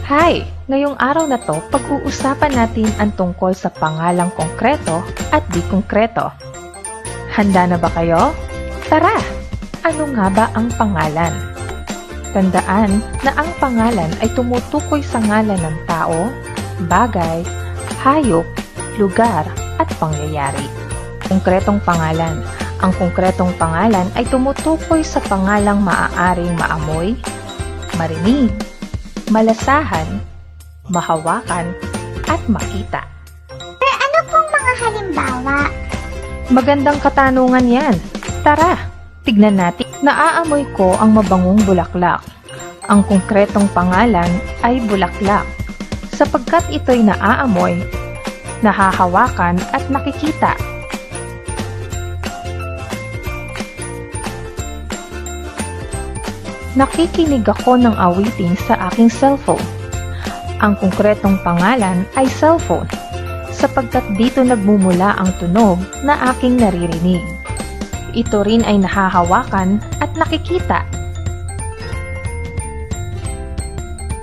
Hi! Ngayong araw na to, pag-uusapan natin ang tungkol sa pangalang konkreto at di konkreto. Handa na ba kayo? Tara! Ano nga ba ang pangalan? Tandaan na ang pangalan ay tumutukoy sa ngalan ng tao, bagay, hayop, lugar, at pangyayari. Konkretong pangalan. Ang konkretong pangalan ay tumutukoy sa pangalang maaaring maamoy, marinig, malasahan, mahawakan, at makita. Ano pong mga halimbawa? Magandang katanungan yan. Tara, tignan natin. Naaamoy ko ang mabangong bulaklak. Ang konkretong pangalan ay bulaklak, sapagkat ito'y naaamoy, nahahawakan at nakikita. Nakikinig ako ng awitin sa aking cellphone. Ang konkretong pangalan ay cellphone, sapagkat dito nagmumula ang tunog na aking naririnig. Ito rin ay nahahawakan at nakikita.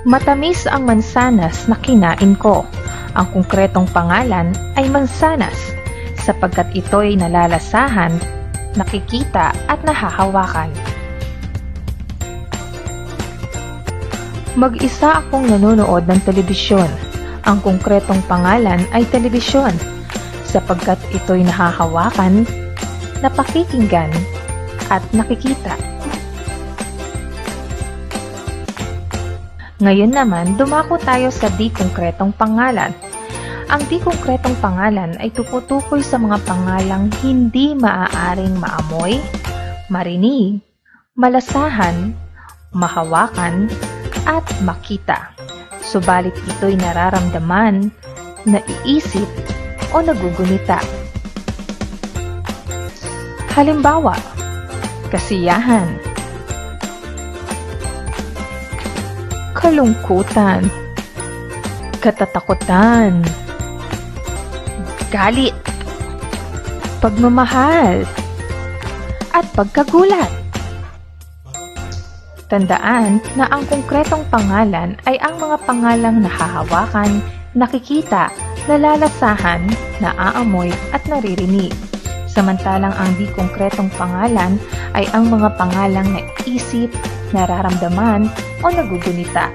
Matamis ang mansanas na kinain ko. Ang konkretong pangalan ay mansanas, sapagkat ito ay nalalasahan, nakikita at nahahawakan. Mag-isa akong nanonood ng telebisyon. Ang konkretong pangalan ay telebisyon, sapagkat ito'y nahahawakan, napakikinggan, at nakikita. Ngayon naman, dumako tayo sa di-konkretong pangalan. Ang di-konkretong pangalan ay tutukoy sa mga pangalang hindi maaaring maamoy, marinig, malasahan, mahawakan, at makita. Subalit ito'y nararamdaman, naiisip, o nagugunita. Halimbawa, kasiyahan, kalungkutan, katatakutan, galit, pagmamahal, at pagkagulat. Tandaan na ang konkretong pangalan ay ang mga pangalang nahahawakan, nakikita, nalalasahan, naaamoy at naririnig. Samantalang ang di-konkretong pangalan ay ang mga pangalang naisip, nararamdaman o nagugunita.